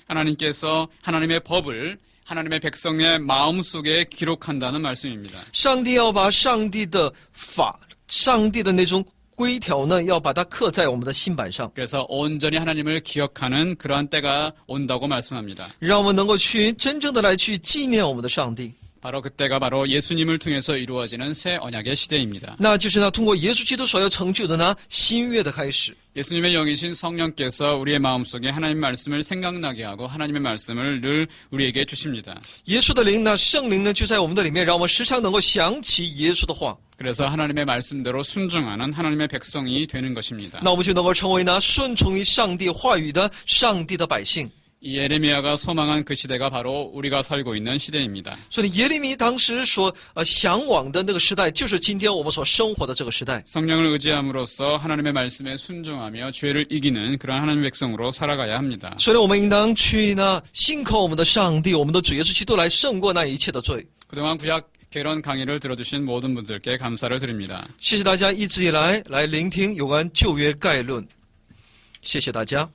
하나님께서 하나님의 법을 하나님의 백성의 마음속에 기록한다는 말씀입니다. 上帝要把上帝的法、上帝的那种规条呢，要把它刻在我们的心板上， 그래서 온전히 하나님을 기억하는 그러한 때가 온다고 말씀합니다. 让我们能够去真正的来去纪念我们的上帝。 바로 그때가 바로 예수님을 통해서 이루어지는 새 언약의 시대입니다. 那就是呢，通过耶稣基督所要成就的呢新约的开始。 예수님의 영이신 성령께서 우리의 마음속에 하나님 말씀을 생각나게 하고 하나님의 말씀을 늘 우리에게 주십니다. 耶稣的灵呢，圣灵呢就在我们的里面，让我们时常能够想起耶稣的话。 그래서 하나님의 말씀대로 순종하는 하나님의 백성이 되는 것입니다. 那我们就能够成为呢顺从于上帝话语的上帝的百姓。 이 예레미야가 소망한 그 시대가 바로 우리가 살고 있는 시대입니다. 所以耶利米当时所向往的那个时代，就是今天我们所生活的这个时代。 성령을 의지함으로써 하나님의 말씀에 순종하며 죄를 이기는 그런 하나님의 백성으로 살아가야 합니다. 所以我们应当去呢信靠我们的上帝，我们的主耶稣基督来胜过那一切的罪。 그동안 구약 개론 강의를 들어주신 모든 분들께 감사를 드립니다. 谢谢大家一直以来聆听有关旧约概论，谢谢大家。